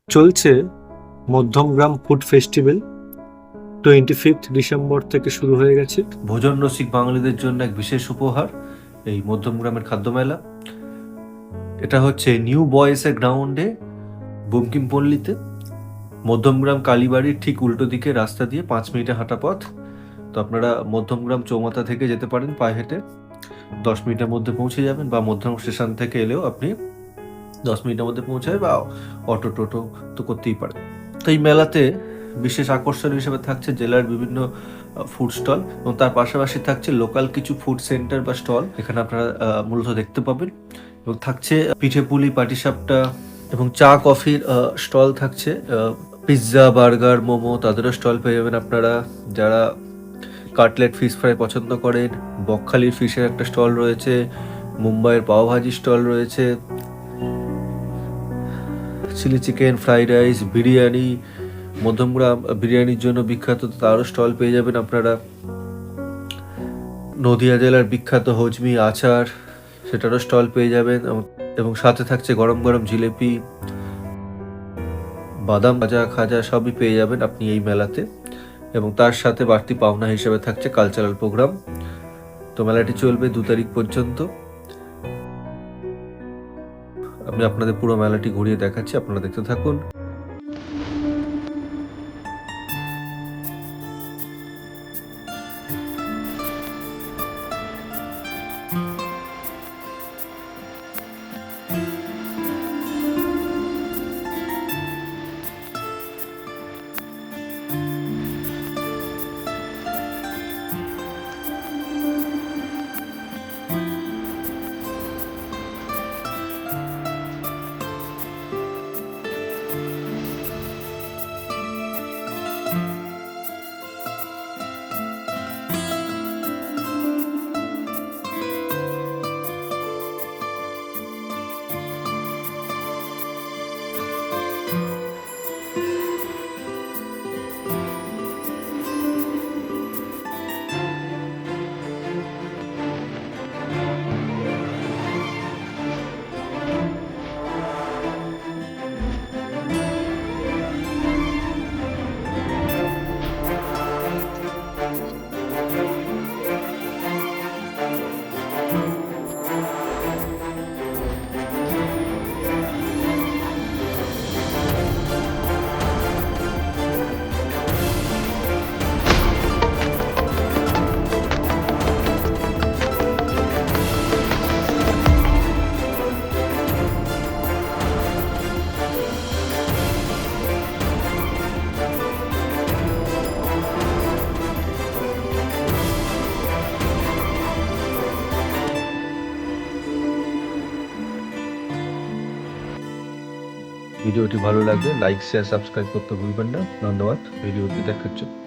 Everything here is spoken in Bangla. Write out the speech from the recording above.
চলছে মধ্যমগ্রাম ফুড ফেস্টিভ্যাল। 25 ডিসেম্বর থেকে শুরু হয়ে গেছে। ভোজন রসিক বাঙালিদের জন্য এক বিশেষ উপহার এই মধ্যমগ্রামের খাদ্য মেলা। এটা হচ্ছে নিউ বয়েসের গ্রাউন্ডে, বঙ্কিমপল্লীতে, মধ্যমগ্রাম কালীবাড়ির ঠিক উল্টো দিকে রাস্তা দিয়ে 5 মিনিটে হাঁটা পথ। তো আপনারা মধ্যমগ্রাম চৌমাথা থেকে যেতে পারেন পায়ে হেঁটে, 10 মিনিটের মধ্যে পৌঁছে যাবেন, বা মধ্যমগ্রাম স্টেশন থেকে এলেও আপনি 10 মিনিটের মধ্যে পৌঁছাবে, বা অটো টোটো তো করতেই পারেন। তো এই মেলাতে বিশেষ আকর্ষণ হিসেবে থাকছে জেলার বিভিন্ন ফুড স্টল, এবং তার পাশাপাশি থাকছে লোকাল কিছু ফুড সেন্টার বা স্টল, এখানে আপনারা মূলত দেখতে পাবেন। এবং থাকছে পিঠে পুলি, পাটিসাপটা এবং চা কফির স্টল থাকছে। পিৎজা, বার্গার, মোমো তাদেরও স্টল পেয়ে যাবেন আপনারা। যারা কাটলেট, ফিশ ফ্রাই পছন্দ করেন, বকখালির ফিশের একটা স্টল রয়েছে, মুম্বাইয়ের পাওভাজি স্টল রয়েছে, chilli chicken, fried rice, biryani, Madhyamgram বিরিয়ানির জন্য বিখ্যাত, তারও স্টল পেয়ে যাবেন আপনারা। নদিয়া জেলার বিখ্যাত হজমি আচার, সেটারও স্টল পেয়ে যাবেন। এবং সাথে থাকছে গরম গরম জিলেপি, বাদাম ভাজা, খাজা সবই পেয়ে যাবেন আপনি এই মেলাতে। এবং তার সাথে বাড়তি পাওনা হিসেবে থাকছে কালচারাল প্রোগ্রাম। তো মেলাটি চলবে 2 তারিখ পর্যন্ত। আমি আপনাদের পুরো মেলাটি ঘুরিয়ে দেখাচ্ছি, আপনারা দেখতে থাকুন। ভিডিওটি ভালো লাগলে লাইক, শেয়ার, সাবস্ক্রাইব করতে ভুলবেন না। ধন্যবাদ ভিডিওটি দেখার জন্য।